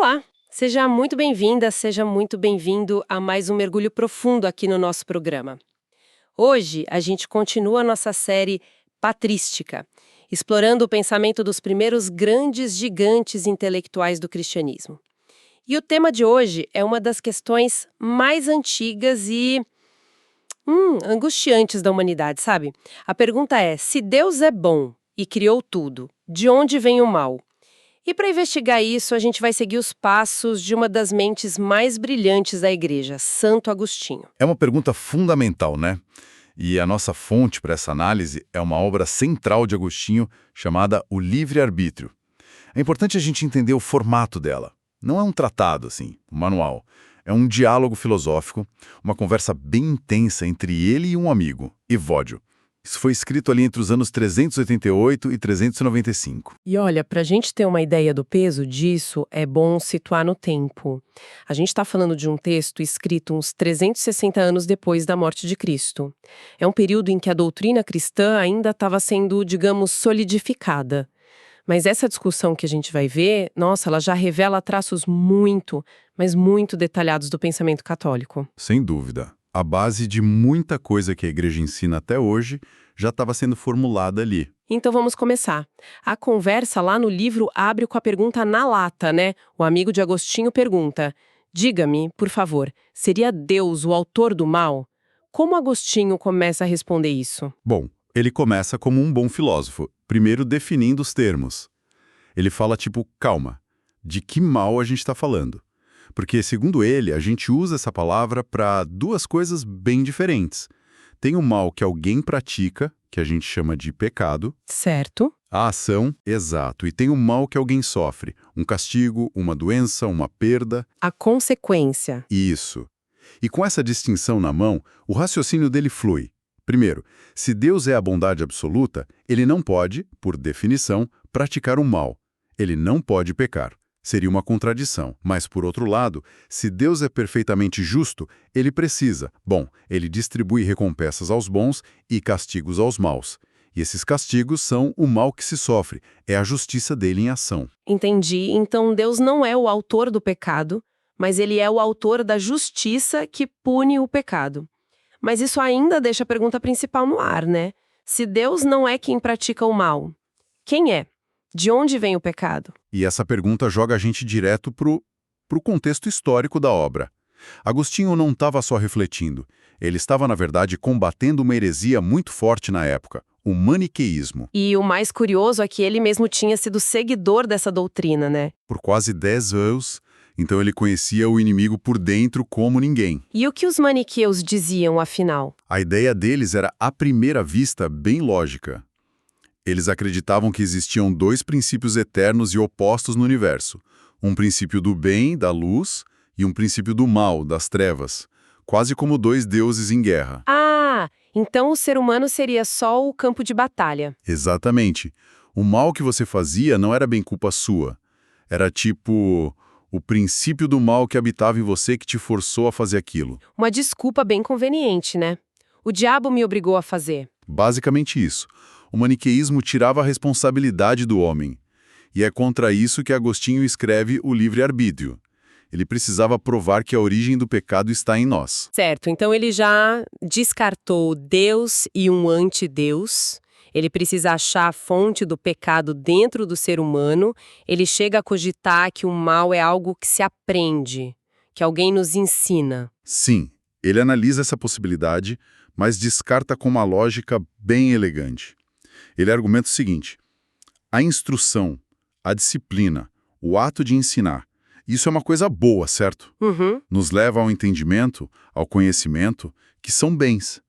Olá, seja muito bem-vinda, seja muito bem-vindo a mais um mergulho profundo aqui no nosso programa. Hoje a gente continua a nossa série patrística, explorando o pensamento dos primeiros grandes gigantes intelectuais do cristianismo. E o tema de hoje é uma das questões mais antigas e angustiantes da humanidade, sabe? A pergunta é: se Deus é bom e criou tudo, de onde vem o mal? E para investigar isso, a gente vai seguir os passos de uma das mentes mais brilhantes da igreja, Santo Agostinho. É uma pergunta fundamental, né? E a nossa fonte para essa análise é uma obra central de Agostinho chamada O Livre-Arbítrio. É importante a gente entender o formato dela. Não é um tratado, assim, um manual. É um diálogo filosófico, uma conversa bem intensa entre ele e um amigo, Evódio. Isso foi escrito ali entre os anos 388 e 395. E olha, para a gente ter uma ideia do peso disso, é bom situar no tempo. A gente está falando de um texto escrito uns 360 anos depois da morte de Cristo. É um período em que a doutrina cristã ainda estava sendo, digamos, solidificada. Mas essa discussão que a gente vai ver, nossa, ela já revela traços muito, mas muito detalhados do pensamento católico. Sem dúvida. A base de muita coisa que a igreja ensina até hoje já estava sendo formulada ali. Então vamos começar. A conversa lá no livro abre com a pergunta na lata, né? O amigo de Agostinho pergunta: diga-me, por favor, seria Deus o autor do mal? Como Agostinho começa a responder isso? Bom, ele começa como um bom filósofo, primeiro definindo os termos. Ele fala tipo, calma, de que mal a gente está falando? Porque, segundo ele, a gente usa essa palavra para duas coisas bem diferentes. Tem o mal que alguém pratica, que a gente chama de pecado. Certo. A ação, exato. E tem o mal que alguém sofre. Um castigo, uma doença, uma perda. A consequência. Isso. E com essa distinção na mão, o raciocínio dele flui. Primeiro, se Deus é a bondade absoluta, ele não pode, por definição, praticar o mal. Ele não pode pecar. Seria uma contradição. Mas, por outro lado, se Deus é perfeitamente justo, ele precisa. Bom, ele distribui recompensas aos bons e castigos aos maus. E esses castigos são o mal que se sofre, é a justiça dele em ação. Entendi. Então Deus não é o autor do pecado, mas ele é o autor da justiça que pune o pecado. Mas isso ainda deixa a pergunta principal no ar, né? Se Deus não é quem pratica o mal, quem é? De onde vem o pecado? E essa pergunta joga a gente direto pro contexto histórico da obra. Agostinho não estava só refletindo. Ele estava, na verdade, combatendo uma heresia muito forte na época, o maniqueísmo. E o mais curioso é que ele mesmo tinha sido seguidor dessa doutrina, né? Por quase 10 anos, então ele conhecia o inimigo por dentro como ninguém. E o que os maniqueus diziam, afinal? A ideia deles era, à primeira vista, bem lógica. Eles acreditavam que existiam dois princípios eternos e opostos no universo. Um princípio do bem, da luz, e um princípio do mal, das trevas. Quase como dois deuses em guerra. Ah, então o ser humano seria só o campo de batalha. Exatamente. O mal que você fazia não era bem culpa sua. Era tipo o princípio do mal que habitava em você que te forçou a fazer aquilo. Uma desculpa bem conveniente, né? O diabo me obrigou a fazer. Basicamente isso. O maniqueísmo tirava a responsabilidade do homem. E é contra isso que Agostinho escreve o Livre-Arbítrio. Ele precisava provar que a origem do pecado está em nós. Certo, então ele já descartou Deus e um antideus. Ele precisa achar a fonte do pecado dentro do ser humano. Ele chega a cogitar que o mal é algo que se aprende, que alguém nos ensina. Sim, ele analisa essa possibilidade, mas descarta com uma lógica bem elegante. Ele argumenta o seguinte: a instrução, a disciplina, o ato de ensinar, isso é uma coisa boa, certo? Uhum. Nos leva ao entendimento, ao conhecimento, que são bens.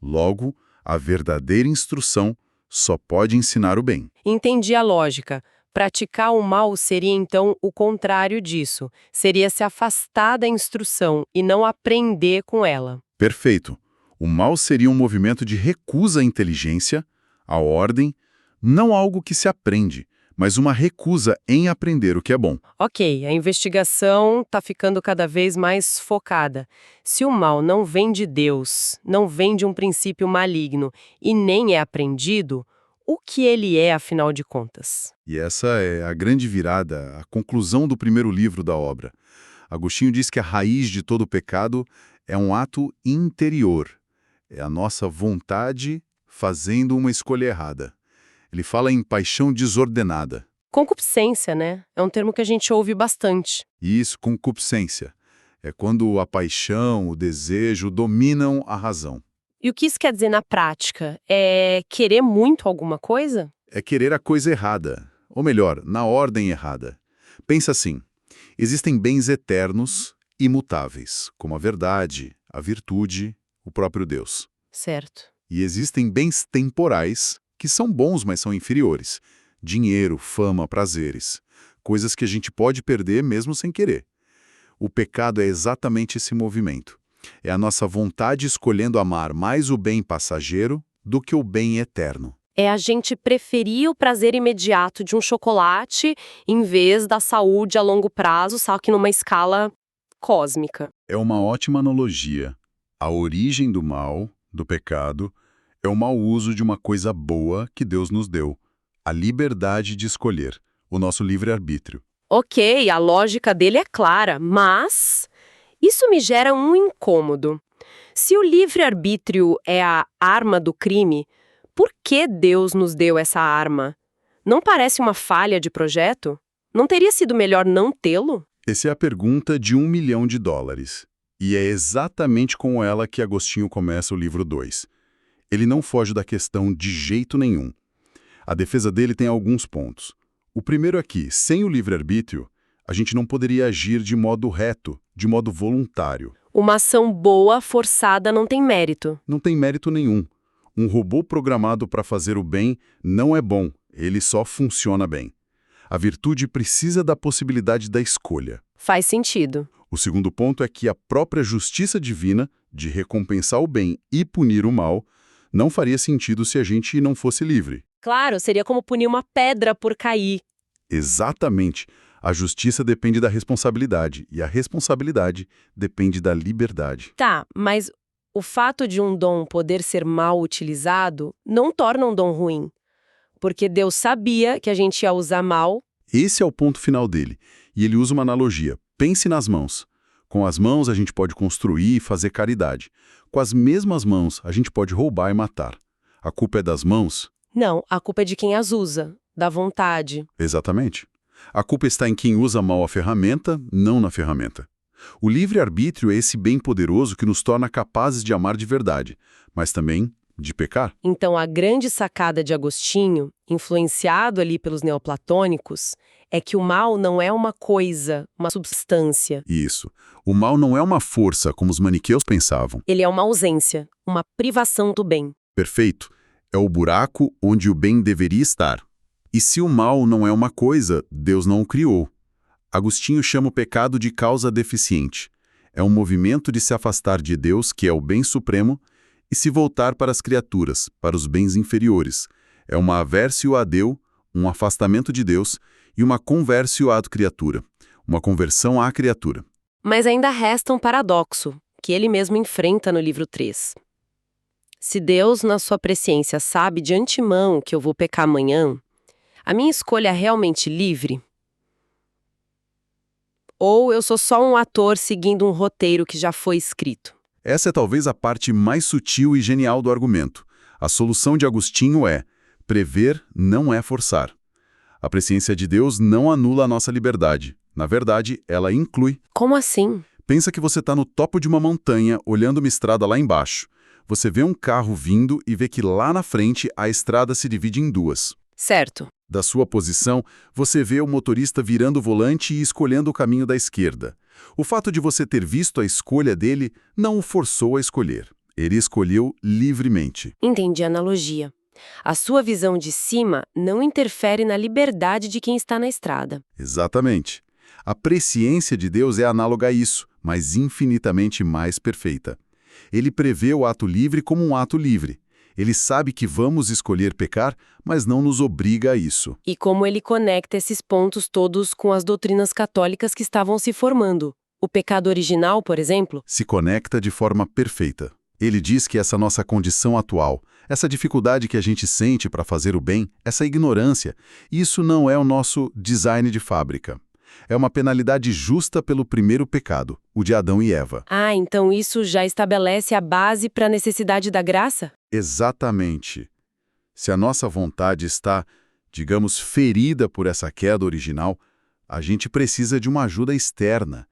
Logo, a verdadeira instrução só pode ensinar o bem. Entendi a lógica. Praticar o mal seria, então, o contrário disso. Seria se afastar da instrução e não aprender com ela. Perfeito. O mal seria um movimento de recusa à inteligência, à ordem, não algo que se aprende, mas uma recusa em aprender o que é bom. Ok, a investigação está ficando cada vez mais focada. Se o mal não vem de Deus, não vem de um princípio maligno e nem é aprendido, o que ele é, afinal de contas. E essa é a grande virada, a conclusão do primeiro livro da obra. Agostinho diz que a raiz de todo pecado é um ato interior. É a nossa vontade fazendo uma escolha errada. Ele fala em paixão desordenada. Concupiscência, né? É um termo que a gente ouve bastante. E isso, concupiscência. É quando a paixão, o desejo dominam a razão. E o que isso quer dizer na prática? É querer muito alguma coisa? É querer a coisa errada. Ou melhor, na ordem errada. Pensa assim, existem bens eternos, imutáveis, como a verdade, a virtude, o próprio Deus. Certo. E existem bens temporais, que são bons, mas são inferiores. Dinheiro, fama, prazeres. Coisas que a gente pode perder mesmo sem querer. O pecado é exatamente esse movimento. É a nossa vontade escolhendo amar mais o bem passageiro do que o bem eterno. É a gente preferir o prazer imediato de um chocolate em vez da saúde a longo prazo, só que numa escala cósmica. É uma ótima analogia. A origem do mal, do pecado, é o mau uso de uma coisa boa que Deus nos deu. A liberdade de escolher, o nosso livre-arbítrio. Ok, a lógica dele é clara, mas isso me gera um incômodo. Se o livre-arbítrio é a arma do crime, por que Deus nos deu essa arma? Não parece uma falha de projeto? Não teria sido melhor não tê-lo? Essa é a pergunta de $1 milhão. E é exatamente com ela que Agostinho começa o livro 2. Ele não foge da questão de jeito nenhum. A defesa dele tem alguns pontos. O primeiro é que, sem o livre-arbítrio, a gente não poderia agir de modo reto, de modo voluntário. Uma ação boa, forçada, não tem mérito. Não tem mérito nenhum. Um robô programado para fazer o bem não é bom, ele só funciona bem. A virtude precisa da possibilidade da escolha. Faz sentido. O segundo ponto é que a própria justiça divina, de recompensar o bem e punir o mal, não faria sentido se a gente não fosse livre. Claro, seria como punir uma pedra por cair. Exatamente. A justiça depende da responsabilidade, e a responsabilidade depende da liberdade. Tá, mas o fato de um dom poder ser mal utilizado não torna um dom ruim. Porque Deus sabia que a gente ia usar mal. Esse é o ponto final dele. E ele usa uma analogia. Pense nas mãos. Com as mãos a gente pode construir e fazer caridade. Com as mesmas mãos a gente pode roubar e matar. A culpa é das mãos? Não, a culpa é de quem as usa, da vontade. Exatamente. A culpa está em quem usa mal a ferramenta, não na ferramenta. O livre-arbítrio é esse bem poderoso que nos torna capazes de amar de verdade, mas também de pecar. Então a grande sacada de Agostinho, influenciado ali pelos neoplatônicos, é que o mal não é uma coisa, uma substância. Isso. O mal não é uma força, como os maniqueus pensavam. Ele é uma ausência, uma privação do bem. Perfeito. É o buraco onde o bem deveria estar. E se o mal não é uma coisa, Deus não o criou. Agostinho chama o pecado de causa deficiente. É um movimento de se afastar de Deus, que é o bem supremo, e se voltar para as criaturas, para os bens inferiores. É uma aversio a Deus, um afastamento de Deus, e uma conversio ad criatura, uma conversão à criatura. Mas ainda resta um paradoxo, que ele mesmo enfrenta no livro 3. Se Deus, na sua presciência, sabe de antemão que eu vou pecar amanhã, a minha escolha é realmente livre? Ou eu sou só um ator seguindo um roteiro que já foi escrito? Essa é talvez a parte mais sutil e genial do argumento. A solução de Agostinho é: prever não é forçar. A presciência de Deus não anula a nossa liberdade. Na verdade, ela inclui. Como assim? Pensa que você está no topo de uma montanha, olhando uma estrada lá embaixo. Você vê um carro vindo e vê que lá na frente a estrada se divide em duas. Certo. Da sua posição, você vê o motorista virando o volante e escolhendo o caminho da esquerda. O fato de você ter visto a escolha dele não o forçou a escolher. Ele escolheu livremente. Entendi a analogia. A sua visão de cima não interfere na liberdade de quem está na estrada. Exatamente. A presciência de Deus é análoga a isso, mas infinitamente mais perfeita. Ele prevê o ato livre como um ato livre. Ele sabe que vamos escolher pecar, mas não nos obriga a isso. E como ele conecta esses pontos todos com as doutrinas católicas que estavam se formando. O pecado original, por exemplo? Se conecta de forma perfeita. Ele diz que essa nossa condição atual, essa dificuldade que a gente sente para fazer o bem, essa ignorância, isso não é o nosso design de fábrica. É uma penalidade justa pelo primeiro pecado, o de Adão e Eva. Ah, então isso já estabelece a base para a necessidade da graça? Exatamente. Se a nossa vontade está, digamos, ferida por essa queda original, a gente precisa de uma ajuda externa,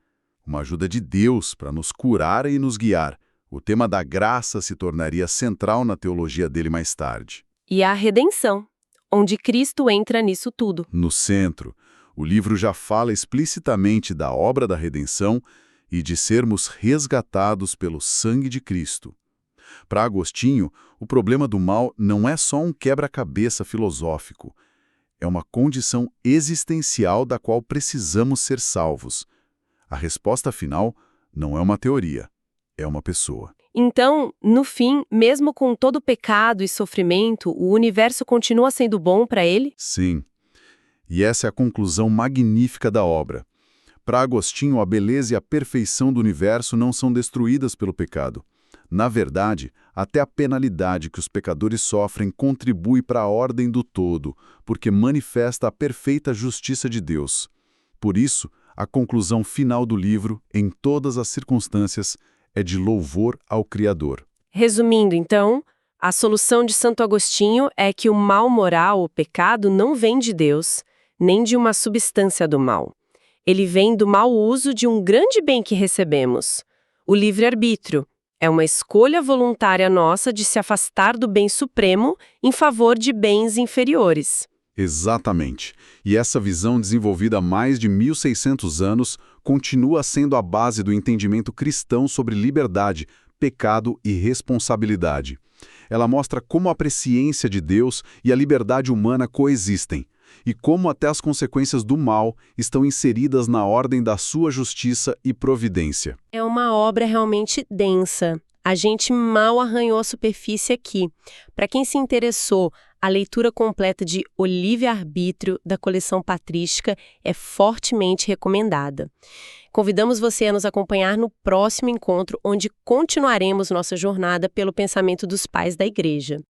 uma ajuda de Deus para nos curar e nos guiar. O tema da graça se tornaria central na teologia dele mais tarde. E a redenção, onde Cristo entra nisso tudo. No centro, o livro já fala explicitamente da obra da redenção e de sermos resgatados pelo sangue de Cristo. Para Agostinho, o problema do mal não é só um quebra-cabeça filosófico. É uma condição existencial da qual precisamos ser salvos. A resposta final não é uma teoria, é uma pessoa. Então, no fim, mesmo com todo o pecado e sofrimento, o universo continua sendo bom para ele? Sim. E essa é a conclusão magnífica da obra. Para Agostinho, a beleza e a perfeição do universo não são destruídas pelo pecado. Na verdade, até a penalidade que os pecadores sofrem contribui para a ordem do todo, porque manifesta a perfeita justiça de Deus. Por isso, a conclusão final do livro, em todas as circunstâncias, é de louvor ao Criador. Resumindo, então, a solução de Santo Agostinho é que o mal moral, o pecado, não vem de Deus, nem de uma substância do mal. Ele vem do mau uso de um grande bem que recebemos. O livre-arbítrio é uma escolha voluntária nossa de se afastar do bem supremo em favor de bens inferiores. Exatamente. E essa visão desenvolvida há mais de 1.600 anos continua sendo a base do entendimento cristão sobre liberdade, pecado e responsabilidade. Ela mostra como a presciência de Deus e a liberdade humana coexistem, e como até as consequências do mal estão inseridas na ordem da sua justiça e providência. É uma obra realmente densa. A gente mal arranhou a superfície aqui. Para quem se interessou, a leitura completa de O Livre-Arbítrio, da coleção patrística, é fortemente recomendada. Convidamos você a nos acompanhar no próximo encontro, onde continuaremos nossa jornada pelo pensamento dos pais da Igreja.